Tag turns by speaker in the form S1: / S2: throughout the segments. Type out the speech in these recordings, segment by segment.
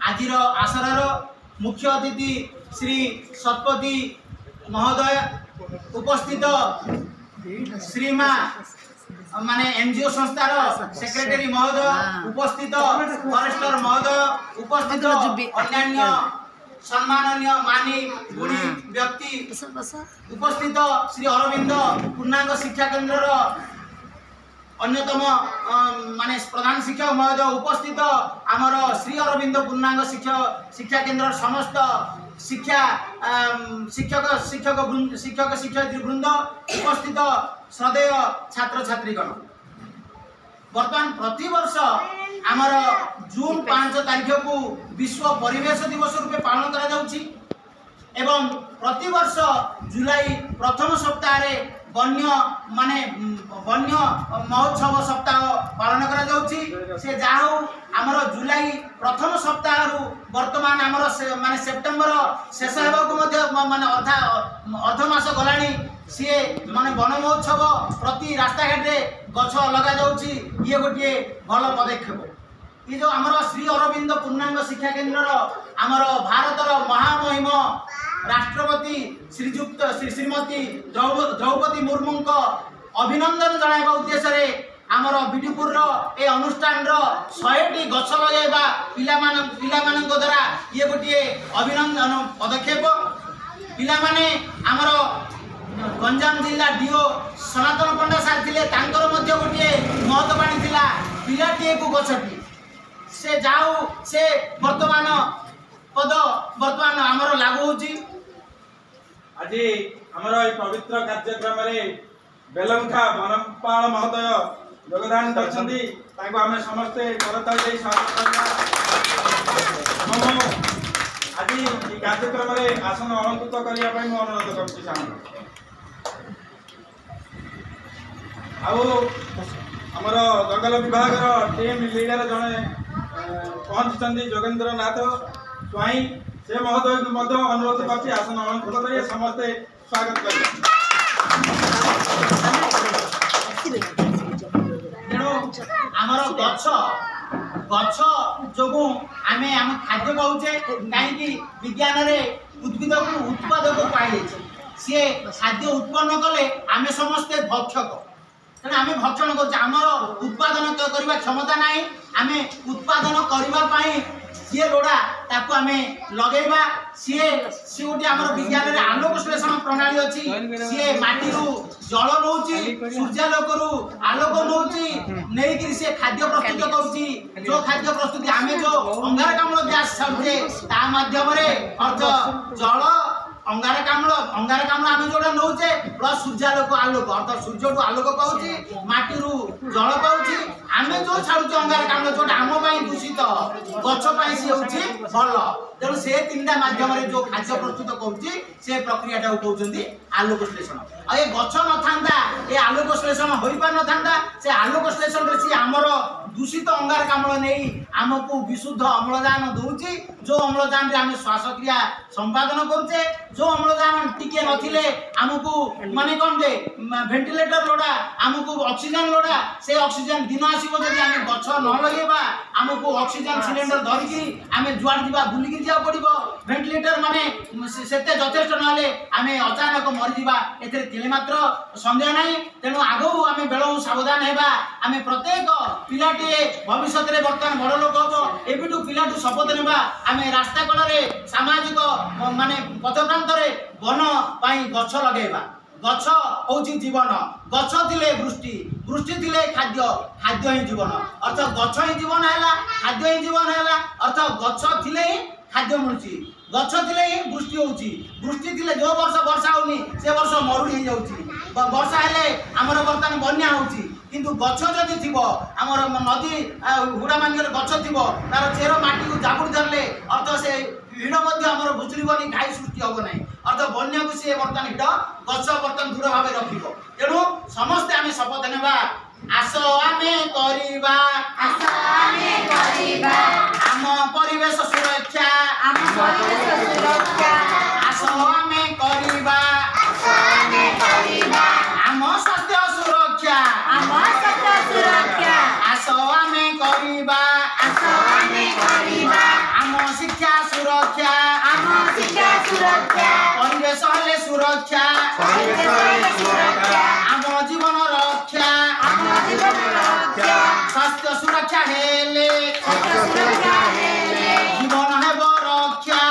S1: आजिर आसर मुख्य अतिथि श्री सतपति महोदय उपस्थित श्रीमा माने एनजीओ संस्थार सेक्रेटरी महोदय उपस्थित फरेस्टर महोदय उपस्थित अन्य सम्माननीय मानी गुणी व्यक्ति उपस्थित श्री अरविंद पूर्णांग शिक्षा केन्द्र अन्यतम माने प्रधान शिक्षक महोदय उपस्थित आमर श्री अरविंद पूर्णांग शिक्षा केन्द्र समस्त शिक्षा शिक्षक शिक्षयित्री वृंद उपस्थित श्रद्धेय छात्र छात्रीगण वर्तमान प्रतिवर्ष आमर जून 5 तारीख को विश्व परिवेश दिवस रूपे पालन करा जाउछि एवं प्रतिवर्ष जुलाई प्रथम सप्ताह रे वन्य माने वन्य महोत्सव सप्ताह पालन करा जाउछि से जाहु आमर जुलाई प्रथम सप्ताह रु वर्तमान आमर माने सेप्टेम्बर शेष हेबाकु मध्ये माने अर्ध मास गलाणी सी माने वन महोत्सव प्रति रास्ता घाट रे गछ लगा जाउछि ये गोटे भल पदक्षेप ये जो आमर श्री अरविंद पूर्णांग शिक्षा केन्द्र आमर भारतर महामहिम राष्ट्रपति श्रीजुक्त श्रीमती द्रौपदी मुर्मू अभिनंदन जनाइबा उद्देश्य रे आमर बिडुपुर ए अनुष्ठान 100टी गछ लगाइबा पिला द्वारा ये गोटे अभिनंदन पदक्षेप पिला माने आमर गंजाम जिला डीओ सनातन पंडा सार थिले तांकर मध्य गोटे महत्वाणी थिला पिलाटीए को गछटी से जाऊ से वर्तमान पद वर्तमान आमर लागू होची
S2: आज आमर ए पवित्र कार्यक्रम रे बेलंखा वनपाल महोदय योगदान करछंती ताको हमें समस्त करताल दे स्वागत करना आज ए कार्यक्रम रे आसन अलंकृत करिया पई मो अनुरोध करछि सामने आउ आमर जंगल विभाग टीम लीडर जने पहुंचती जोगेन्द्र नाथ स्वाई से महोदय को अनुरोध करछि आसन अलंकृत करिए समस्ते स्वागत करिए
S1: तेणु आमर गछ गछ जोगु आमे आम खाद्य पाउचे कहीं विज्ञान रे उद्भिद को उत्पादक पाइले सी खाद्य उत्पन्न कले आमे समस्ते भक्षक तेणु आमे भक्षण कर उत्पादन करने क्षमता ना आमे उत्पादन करने सी लोड़ा ताकू आमे लगेबा सी गोटे आम विज्ञान रे आलोक विश्लेषण प्रणाली अच्छी सी माटी जल नौची सूर्यालोक आलोक नौची नहीं से खाद्य प्रस्तुत करुच्ची जो खाद्य प्रस्तुति आम जो अंगारकाम्ल गैस छाड़े ता माध्यम अर्थ जल अंगारकाम्ल आम जोटा नौचे प्लस सूर्यालोक आलोक अर्थ सूर्य आलोक पाऊँ माटी जल पाऊँ आम जो छाड़ू अंगारकाम्ल जोटा आम दूषित गछपाई सी हूँ भल तेणु से 3टा माध्यम जो खाद्य प्रस्तुत करुच्ची से प्रक्रिया कहते आलोक श्लेषण आ गछ न ये आलोक श्लेषण हो पार न से आलोक श्लेषण सी आमर दूषित अंगारकाम्ल नहीं आमको विशुद्ध अम्लजान दूची जो अम्लजान आम श्वासक्रिया संपादन करुचे जो अम्लजान टिके नथिले आमको माने कौन दे वेंटिलेटर लोड़ा आमको ऑक्सीजन लोड़ा से ऑक्सीजन दिन आसो जब आम गछ न लगेबा आमको ऑक्सीजन सिलेंडर धरिकी आम जुआड़ जा बुलिकी जा पड़ो वेंटिलेटर माने सेते यथेष्ट नले आम अचानक मरीजा एथिरे मात्र संदेह नहीं तेणु आगू आम बेलू सावधान हेबा आम प्रत्येक पिलाटी भविष्य में बर्तमान बड़ लोक हम एबिटू पिलाटू शपथ नेबा आम रास्ता कड़े सामाजिक माने पथप्रांत वन पाई गछ लगेबा गछ हूँ जीवन गछ थिले वृष्टि वृष्टि थिले खाद्य खाद्य ही जीवन अर्थ गछ ही जीवन है खाद्य ही जीवन है अर्थ गछ थिले ही खाद्य मिलूँ गछ थिले ही वृष्टि होउची वृष्टि थिले जो वर्ष वर्षा होनी से वर्ष मरुड़ी हो जाउची वर्षा हेले आमर बर्तमान बन्या होउची किंतु गछ जदि थिबो आमर नदी हुड़ा मानकर गछ थिबो तार चेर माटी को जाबुड़ धरले अर्थ से हिड़ मध्य आमर भुचुरीबनी घाई सृष्टि होबो नाही अर्थ बन्या को से बर्तमान हिड़ गछ बर्तमान दूर भाव रखिबो तेणु समस्त आमे शपथ नेबा आस आमे करिबा आम परिवेश सुरक्षा आस आमे करिबा आम स्वास्थ्य सुरक्षा आस आमे करिबा आम ପରିବେଶ ହେଲେ ସୁରକ୍ଷା ଆମ ଜୀବନ ରକ୍ଷା ସ୍ୱାସ୍ଥ୍ୟ ସୁରକ୍ଷା ହେଲେ ଜୀବନ ହେବ ରକ୍ଷା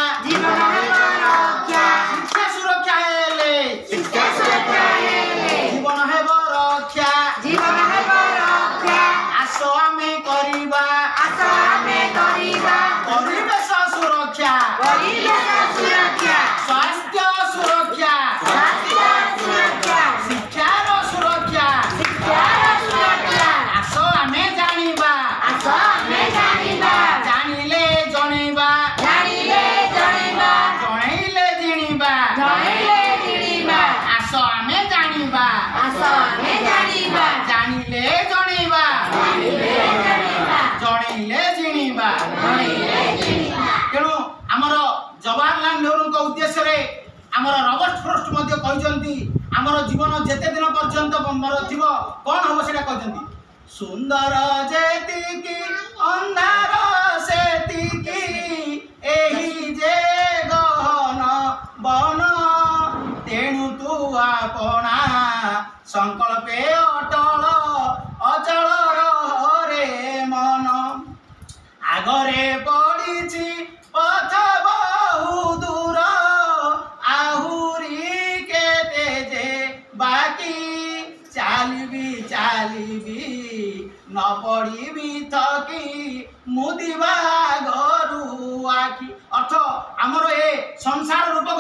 S1: ଶିକ୍ଷା ସୁରକ୍ଷା ହେଲେ ଜୀବନ ହେବ ରକ୍ଷା ଆସ ଆମେ କରିବା ପରିବେଶ ସୁରକ୍ଷା ସ୍ୱାସ୍ଥ୍ୟ ସୁରକ୍ଷା ଶିକ୍ଷାର ସୁରକ୍ଷା ଆସ ଆମେ ଜାଣିବା ଜାଣିଲେ ଜଣେଇବା ଜଣେଇଲେ ଜିଣିବା ଆସ ଆମେ ଜାଣିବା ଜାଣିଲେ ଜଣେଇବା ଜଣେଇଲେ ଜିଣିବା। ତେଣୁ ଆମର ଜବାହରଲାଲ ନେହେରୁଙ୍କ ଉଦ୍ଦେଶ୍ୟରେ ଆମର ରବର୍ଟ ଫ୍ରଷ୍ଟ ମଧ୍ୟ କହିଛନ୍ତି ଆମର ଜୀବନ ଯେତେ ଦିନ ପର୍ଯ୍ୟନ୍ତ ଥିବ କ'ଣ ହବ ସେଇଟା କହିଛନ୍ତି ସୁନ୍ଦର ଯେତିକି ଅନ୍ଧାର ସେତିକି ଏହି ଯେ ଗହନ ବନ ତେଣୁ ତୁ ଆପଣା ସଂକଳ୍ପେ ଅଟଳ ଅଚଳ ରେ ମନ ଆଗରେ ପଡ଼ିଛି ପଥ ବହୁ ଦୂର ଆହୁରି କେତେ ଯେ ବାକି ଚାଲିବି ନ ପଡ଼ିବି ଥକି ମୁଦିବା ଘରୁ ଆଖି ଅର୍ଥ ଆମର ଏ ସଂସାର ରୂପକ